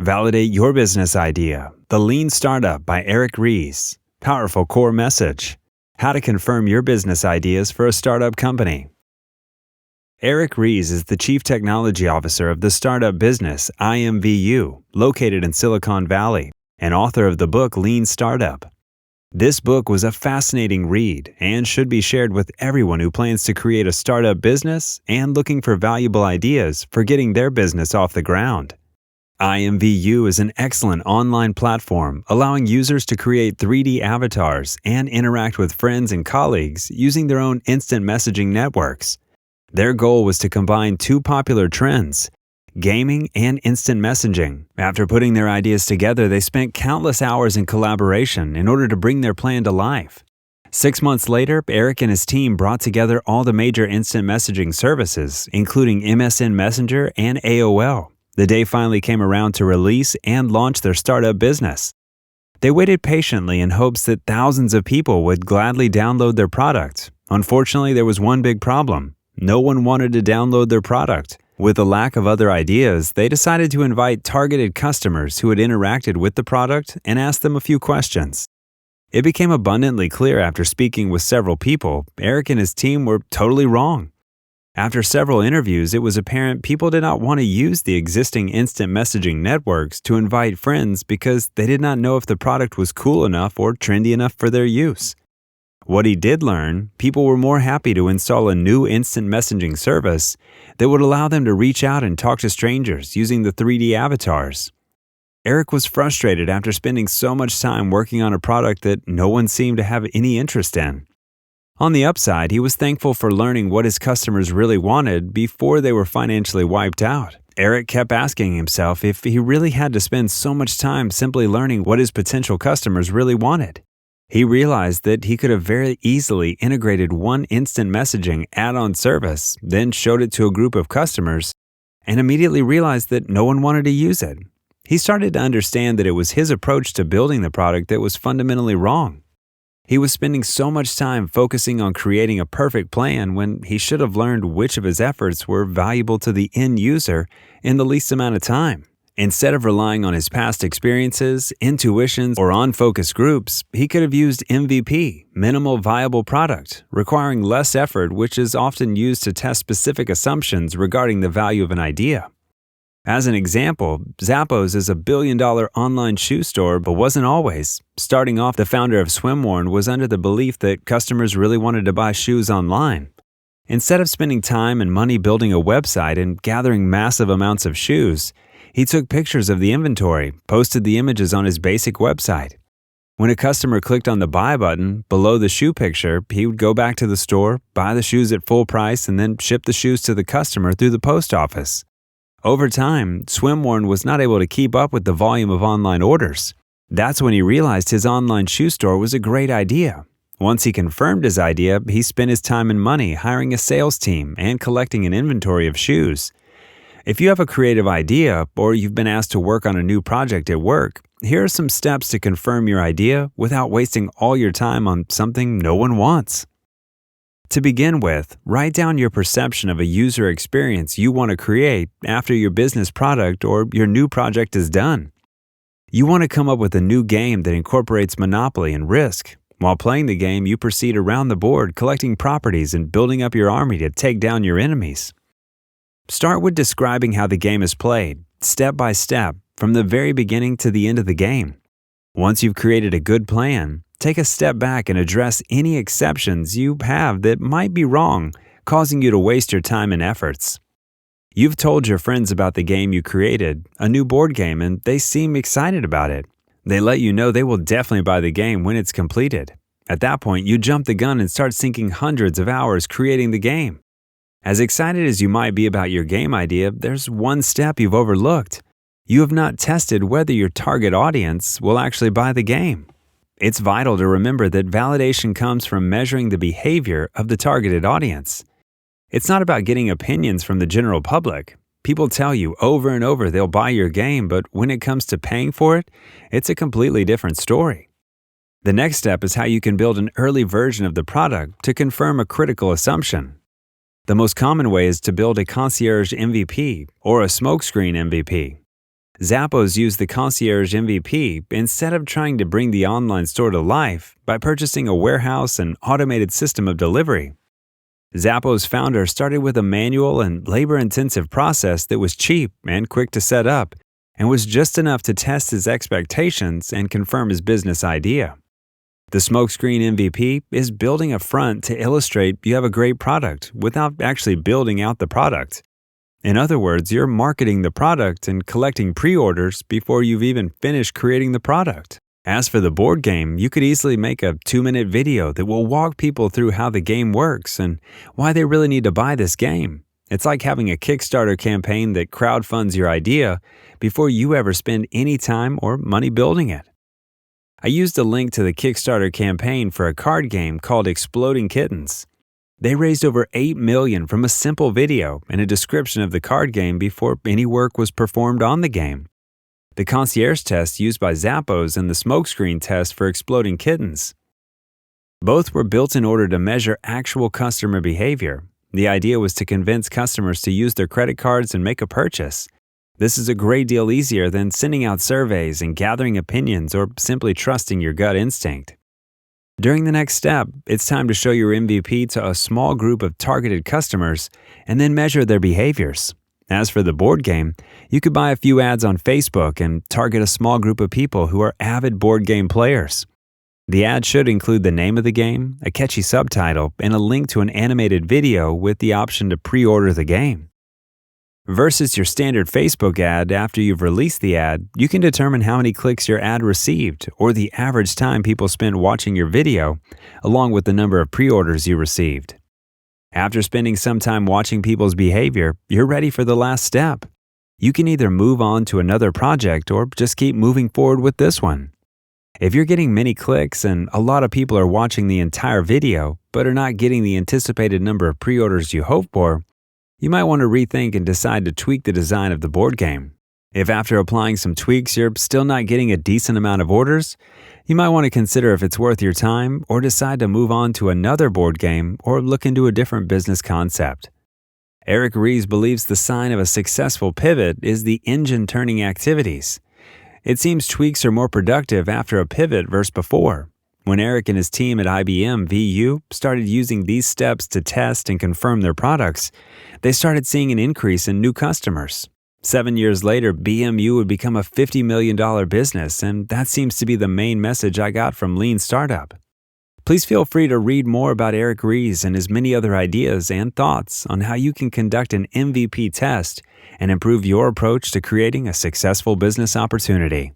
Validate your business idea. The Lean Startup by Eric Ries. Powerful core message. How to confirm your business ideas for a startup company. Eric Ries is the Chief Technology Officer of the startup business IMVU, located in Silicon Valley, and author of the book Lean Startup. This book was a fascinating read and should be shared with everyone who plans to create a startup business and looking for valuable ideas for getting their business off the ground. IMVU is an excellent online platform allowing users to create 3D avatars and interact with friends and colleagues using their own instant messaging networks. Their goal was to combine two popular trends, gaming and instant messaging. After putting their ideas together, they spent countless hours in collaboration in order to bring their plan to life. 6 months later, Eric and his team brought together all the major instant messaging services, including MSN Messenger and AOL. The day finally came around to release and launch their startup business. They waited patiently in hopes that thousands of people would gladly download their product. Unfortunately, there was one big problem. No one wanted to download their product. With a lack of other ideas, they decided to invite targeted customers who had interacted with the product and ask them a few questions. It became abundantly clear after speaking with several people, Eric and his team were totally wrong. After several interviews, it was apparent people did not want to use the existing instant messaging networks to invite friends because they did not know if the product was cool enough or trendy enough for their use. What he did learn, people were more happy to install a new instant messaging service that would allow them to reach out and talk to strangers using the 3D avatars. Eric was frustrated after spending so much time working on a product that no one seemed to have any interest in. On the upside, he was thankful for learning what his customers really wanted before they were financially wiped out. Eric kept asking himself if he really had to spend so much time simply learning what his potential customers really wanted. He realized that he could have very easily integrated one instant messaging add-on service, then showed it to a group of customers, and immediately realized that no one wanted to use it. He started to understand that it was his approach to building the product that was fundamentally wrong. He was spending so much time focusing on creating a perfect plan when he should have learned which of his efforts were valuable to the end user in the least amount of time. Instead of relying on his past experiences, intuitions, or on focus groups, he could have used MVP, minimal viable product, requiring less effort, which is often used to test specific assumptions regarding the value of an idea. As an example, Zappos is a billion-dollar online shoe store, but wasn't always. Starting off, the founder of Swimworn was under the belief that customers really wanted to buy shoes online. Instead of spending time and money building a website and gathering massive amounts of shoes, he took pictures of the inventory, posted the images on his basic website. When a customer clicked on the buy button below the shoe picture, he would go back to the store, buy the shoes at full price, and then ship the shoes to the customer through the post office. Over time, Swimworn was not able to keep up with the volume of online orders. That's when he realized his online shoe store was a great idea. Once he confirmed his idea, he spent his time and money hiring a sales team and collecting an inventory of shoes. If you have a creative idea or you've been asked to work on a new project at work, here are some steps to confirm your idea without wasting all your time on something no one wants. To begin with, write down your perception of a user experience you want to create after your business product or your new project is done. You want to come up with a new game that incorporates Monopoly and Risk. While playing the game, you proceed around the board collecting properties and building up your army to take down your enemies. Start with describing how the game is played, step by step, from the very beginning to the end of the game. Once you've created a good plan, take a step back and address any exceptions you have that might be wrong, causing you to waste your time and efforts. You've told your friends about the game you created, a new board game, and they seem excited about it. They let you know they will definitely buy the game when it's completed. At that point, you jump the gun and start sinking hundreds of hours creating the game. As excited as you might be about your game idea, there's one step you've overlooked. You have not tested whether your target audience will actually buy the game. It's vital to remember that validation comes from measuring the behavior of the targeted audience. It's not about getting opinions from the general public. People tell you over and over they'll buy your game, but when it comes to paying for it, it's a completely different story. The next step is how you can build an early version of the product to confirm a critical assumption. The most common way is to build a concierge MVP or a smokescreen MVP. Zappos used the Concierge MVP instead of trying to bring the online store to life by purchasing a warehouse and automated system of delivery. Zappos' founder started with a manual and labor-intensive process that was cheap and quick to set up, and was just enough to test his expectations and confirm his business idea. The smokescreen MVP is building a front to illustrate you have a great product without actually building out the product. In other words, you're marketing the product and collecting pre-orders before you've even finished creating the product. As for the board game, you could easily make a 2-minute video that will walk people through how the game works and why they really need to buy this game. It's like having a Kickstarter campaign that crowdfunds your idea before you ever spend any time or money building it. I used a link to the Kickstarter campaign for a card game called Exploding Kittens. They raised over $8 million from a simple video and a description of the card game before any work was performed on the game. The concierge test used by Zappos and the smokescreen test for Exploding Kittens. Both were built in order to measure actual customer behavior. The idea was to convince customers to use their credit cards and make a purchase. This is a great deal easier than sending out surveys and gathering opinions or simply trusting your gut instinct. During the next step, it's time to show your MVP to a small group of targeted customers and then measure their behaviors. As for the board game, you could buy a few ads on Facebook and target a small group of people who are avid board game players. The ad should include the name of the game, a catchy subtitle, and a link to an animated video with the option to pre-order the game. Versus your standard Facebook ad, after you've released the ad, you can determine how many clicks your ad received or the average time people spend watching your video, along with the number of pre-orders you received. After spending some time watching people's behavior, you're ready for the last step. You can either move on to another project or just keep moving forward with this one. If you're getting many clicks and a lot of people are watching the entire video but are not getting the anticipated number of pre-orders you hope for, you might want to rethink and decide to tweak the design of the board game. If after applying some tweaks you're still not getting a decent amount of orders, you might want to consider if it's worth your time or decide to move on to another board game or look into a different business concept. Eric Ries believes the sign of a successful pivot is the engine turning activities. It seems tweaks are more productive after a pivot versus before. When Eric and his team at IMVU started using these steps to test and confirm their products, they started seeing an increase in new customers. 7 years later, BMU would become a $50 million business, and that seems to be the main message I got from Lean Startup. Please feel free to read more about Eric Ries and his many other ideas and thoughts on how you can conduct an MVP test and improve your approach to creating a successful business opportunity.